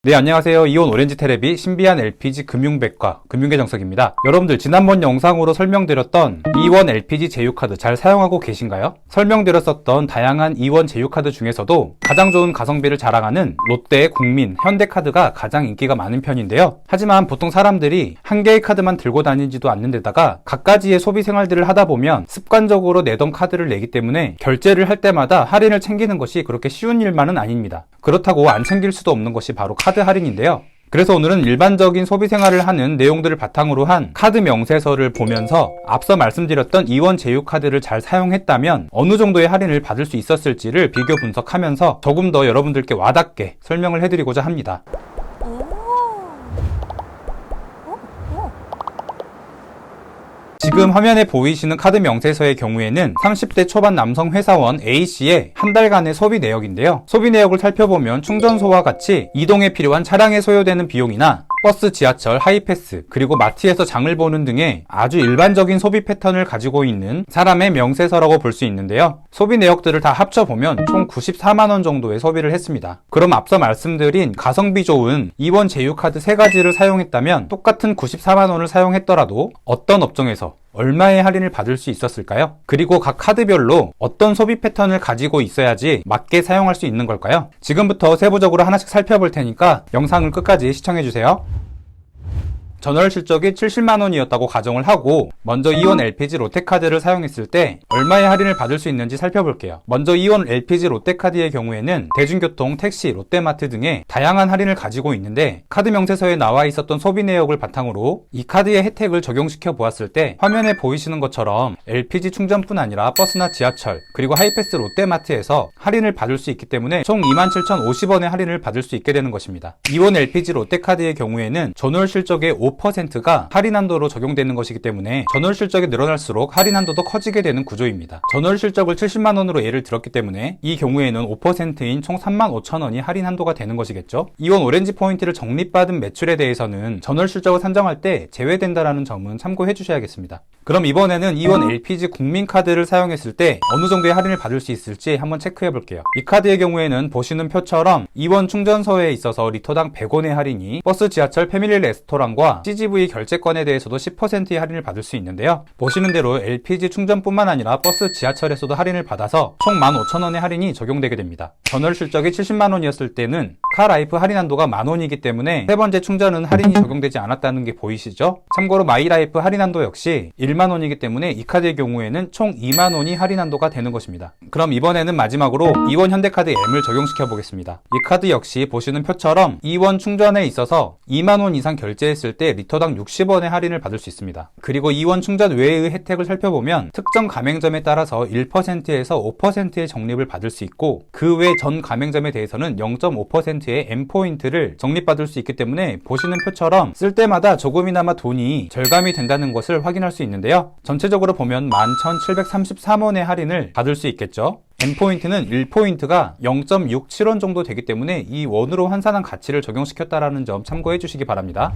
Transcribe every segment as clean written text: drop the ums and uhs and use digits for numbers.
네, 안녕하세요. 이온 오렌지 테레비 신비한 LPG 금융백과 금융계 정석입니다. 여러분들 지난번 영상으로 설명드렸던 이원 LPG 제휴카드 잘 사용하고 계신가요? 설명드렸었던 다양한 이원 제휴카드 중에서도 가장 좋은 가성비를 자랑하는 롯데, 국민, 현대카드가 가장 인기가 많은 편인데요. 하지만 보통 사람들이 한 개의 카드만 들고 다니지도 않는 데다가 갖가지의 소비 생활들을 하다 보면 습관적으로 내던 카드를 내기 때문에 결제를 할 때마다 할인을 챙기는 것이 그렇게 쉬운 일만은 아닙니다. 그렇다고 안 챙길 수도 없는 것이 바로 카드 할인인데요. 그래서 오늘은 일반적인 소비 생활을 하는 내용들을 바탕으로 한 카드 명세서를 보면서 앞서 말씀드렸던 이원 제휴 카드를 잘 사용했다면 어느 정도의 할인을 받을 수 있었을지를 비교 분석하면서 조금 더 여러분들께 와닿게 설명을 해드리고자 합니다. 지금 화면에 보이시는 카드 명세서의 경우에는 30대 초반 남성 회사원 A씨의 한 달간의 소비 내역인데요. 소비 내역을 살펴보면 충전소와 같이 이동에 필요한 차량에 소요되는 비용이나 버스, 지하철, 하이패스, 그리고 마트에서 장을 보는 등의 아주 일반적인 소비 패턴을 가지고 있는 사람의 명세서라고 볼 수 있는데요. 소비 내역들을 다 합쳐보면 총 94만원 정도의 소비를 했습니다. 그럼 앞서 말씀드린 가성비 좋은 이원 제휴카드 3가지를 사용했다면 똑같은 94만원을 사용했더라도 어떤 업종에서 얼마의 할인을 받을 수 있었을까요? 그리고 각 카드별로 어떤 소비 패턴을 가지고 있어야지 맞게 사용할 수 있는 걸까요? 지금부터 세부적으로 하나씩 살펴볼 테니까 영상을 끝까지 시청해주세요. 전월 실적이 70만원이었다고 가정을 하고 먼저 이온 LPG 롯데카드를 사용했을 때 얼마의 할인을 받을 수 있는지 살펴볼게요. 먼저 이온 LPG 롯데카드의 경우에는 대중교통, 택시, 롯데마트 등의 다양한 할인을 가지고 있는데 카드 명세서에 나와 있었던 소비 내역을 바탕으로 이 카드의 혜택을 적용시켜 보았을 때 화면에 보이시는 것처럼 LPG 충전뿐 아니라 버스나 지하철 그리고 하이패스 롯데마트에서 할인을 받을 수 있기 때문에 총 27,050원의 할인을 받을 수 있게 되는 것입니다. 이온 LPG 롯데카드의 경우에는 전월 실적의 5%가 할인 한도로 적용되는 것이기 때문에 전월 실적이 늘어날수록 할인 한도도 커지게 되는 구조입니다. 전월 실적을 70만원으로 예를 들었기 때문에 이 경우에는 5%인 총 35,000원이 할인 한도가 되는 것이겠죠. 이원 오렌지 포인트를 적립받은 매출에 대해서는 전월 실적을 산정할 때 제외된다라는 점은 참고해 주셔야겠습니다. 그럼 이번에는 이원 LPG 국민카드를 사용했을 때 어느 정도의 할인을 받을 수 있을지 한번 체크해 볼게요. 이 카드의 경우에는 보시는 표처럼 이원 충전소에 있어서 리터당 100원의 할인이 버스, 지하철, 패밀리 레스토랑과 CGV 결제권에 대해서도 10%의 할인을 받을 수 있는데요. 보시는 대로 LPG 충전뿐만 아니라 버스, 지하철에서도 할인을 받아서 총 15,000원의 할인이 적용되게 됩니다. 전월 실적이 70만원이었을 때는 카라이프 할인 한도가 만원이기 때문에 세 번째 충전은 할인이 적용되지 않았다는 게 보이시죠? 참고로 마이라이프 할인 한도 역시 1만원이기 때문에 이 카드의 경우에는 총 2만원이 할인 한도가 되는 것입니다. 그럼 이번에는 마지막으로 이원 현대카드 M을 적용시켜 보겠습니다. 이 카드 역시 보시는 표처럼 이원 충전에 있어서 2만원 이상 결제했을 때 리터당 60원의 할인을 받을 수 있습니다. 그리고 이원 충전 외의 혜택을 살펴보면 특정 가맹점에 따라서 1%에서 5%의 적립을 받을 수 있고 그 외 전 가맹점에 대해서는 0.5%의 M포인트를 적립받을 수 있기 때문에 보시는 표처럼 쓸 때마다 조금이나마 돈이 절감이 된다는 것을 확인할 수 있는데요. 전체적으로 보면 11,733원의 할인을 받을 수 있겠죠. M포인트는 1포인트가 0.67원 정도 되기 때문에 이 원으로 환산한 가치를 적용시켰다는 점 참고해 주시기 바랍니다.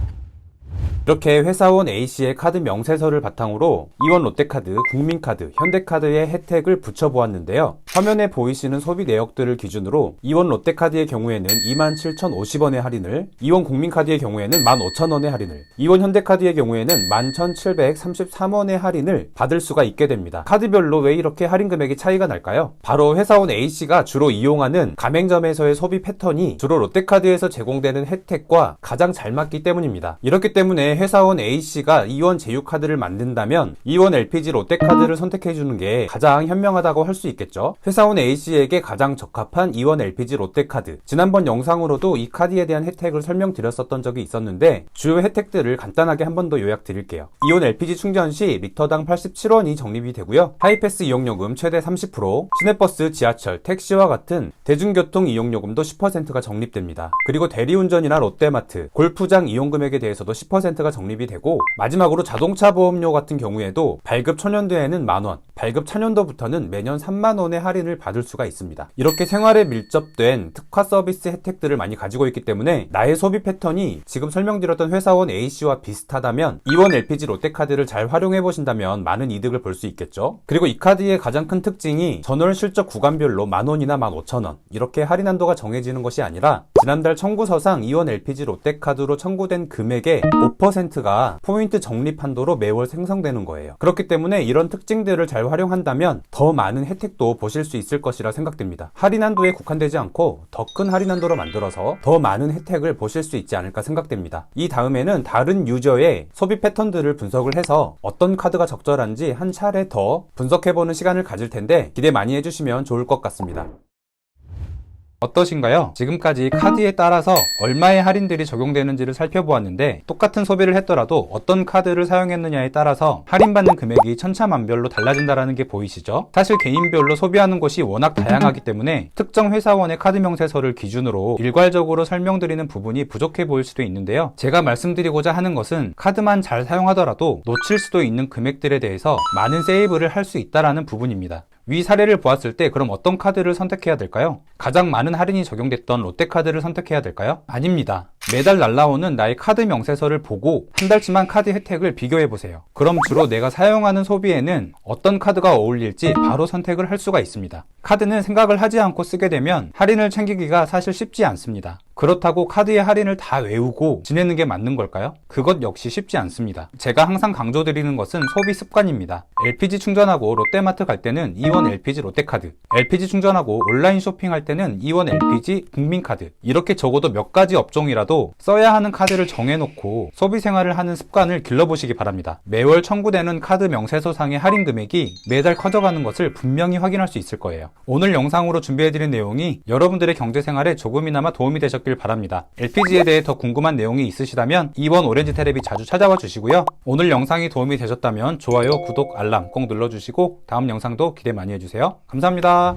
이렇게 회사원 A씨의 카드 명세서를 바탕으로 이원 롯데카드, 국민카드, 현대카드의 혜택을 붙여보았는데요. 화면에 보이시는 소비 내역들을 기준으로 이원 롯데카드의 경우에는 27,050원의 할인을, 이원 국민카드의 경우에는 15,000원의 할인을, 이원 현대카드의 경우에는 11,733원의 할인을 받을 수가 있게 됩니다. 카드별로 왜 이렇게 할인 금액이 차이가 날까요? 바로 회사원 A씨가 주로 이용하는 가맹점에서의 소비 패턴이 주로 롯데카드에서 제공되는 혜택과 가장 잘 맞기 때문입니다. 이렇기 때문에 회사원 A씨가 이원 제휴카드를 만든다면 이원 LPG 롯데카드를 선택해주는 게 가장 현명하다고 할 수 있겠죠. 회사원 A씨에게 가장 적합한 이원 LPG 롯데카드, 지난번 영상으로도 이 카드에 대한 혜택을 설명드렸었던 적이 있었는데 주요 혜택들을 간단하게 한 번 더 요약드릴게요. 이온 LPG 충전 시 리터당 87원이 적립이 되고요. 하이패스 이용요금 최대 30%, 시내버스, 지하철, 택시와 같은 대중교통 이용요금도 10%가 적립됩니다. 그리고 대리운전이나 롯데마트, 골프장 이용금액에 대해서도 10%가 적립이 되고 마지막으로 자동차 보험료 같은 경우에도 발급 초년도에는 만원, 발급 차년도부터는 매년 3만원의 할인을 받을 수가 있습니다. 이렇게 생활에 밀접된 특화 서비스 혜택들을 많이 가지고 있기 때문에 나의 소비 패턴이 지금 설명드렸던 회사원 A씨와 비슷하다면 이원 LPG 롯데카드를 잘 활용해 보신다면 많은 이득을 볼 수 있겠죠. 그리고 이 카드의 가장 큰 특징이 전월 실적 구간별로 만원이나 15,000원 이렇게 할인 한도가 정해지는 것이 아니라 지난달 청구서상 이원 LPG 롯데카드로 청구된 금액의 5%가 포인트 적립 한도로 매월 생성되는 거예요. 그렇기 때문에 이런 특징들을 잘 활용한다면 더 많은 혜택도 보실 수 있을 것이라 생각됩니다. 할인 한도에 국한되지 않고 더 큰 할인 한도로 만들어서 더 많은 혜택을 보실 수 있지 않을까 생각됩니다. 이 다음에는 다른 유저의 소비 패턴들을 분석을 해서 어떤 카드가 적절한지 한 차례 더 분석해보는 시간을 가질 텐데 기대 많이 해주시면 좋을 것 같습니다. 어떠신가요? 지금까지 카드에 따라서 얼마의 할인들이 적용되는지를 살펴보았는데 똑같은 소비를 했더라도 어떤 카드를 사용했느냐에 따라서 할인받는 금액이 천차만별로 달라진다는 게 보이시죠? 사실 개인별로 소비하는 곳이 워낙 다양하기 때문에 특정 회사원의 카드 명세서를 기준으로 일괄적으로 설명드리는 부분이 부족해 보일 수도 있는데요. 제가 말씀드리고자 하는 것은 카드만 잘 사용하더라도 놓칠 수도 있는 금액들에 대해서 많은 세이브를 할 수 있다는 부분입니다. 위 사례를 보았을 때 그럼 어떤 카드를 선택해야 될까요? 가장 많은 할인이 적용됐던 롯데카드를 선택해야 될까요? 아닙니다. 매달 날라오는 나의 카드 명세서를 보고 한 달치만 카드 혜택을 비교해보세요. 그럼 주로 내가 사용하는 소비에는 어떤 카드가 어울릴지 바로 선택을 할 수가 있습니다. 카드는 생각을 하지 않고 쓰게 되면 할인을 챙기기가 사실 쉽지 않습니다. 그렇다고 카드의 할인을 다 외우고 지내는 게 맞는 걸까요? 그것 역시 쉽지 않습니다. 제가 항상 강조드리는 것은 소비 습관입니다. LPG 충전하고 롯데마트 갈 때는 이원 LPG 롯데카드, LPG 충전하고 온라인 쇼핑할 때는 이원 LPG 국민카드, 이렇게 적어도 몇 가지 업종이라도 써야 하는 카드를 정해놓고 소비 생활을 하는 습관을 길러보시기 바랍니다. 매월 청구되는 카드 명세서상의 할인 금액이 매달 커져가는 것을 분명히 확인할 수 있을 거예요. 오늘 영상으로 준비해드린 내용이 여러분들의 경제생활에 조금이나마 도움이 되셨길 바랍니다. LPG에 대해 더 궁금한 내용이 있으시다면 이원 오렌지 테레비 자주 찾아와 주시고요. 오늘 영상이 도움이 되셨다면 좋아요, 구독, 알람 꼭 눌러주시고 다음 영상도 기대 많이 해주세요. 감사합니다.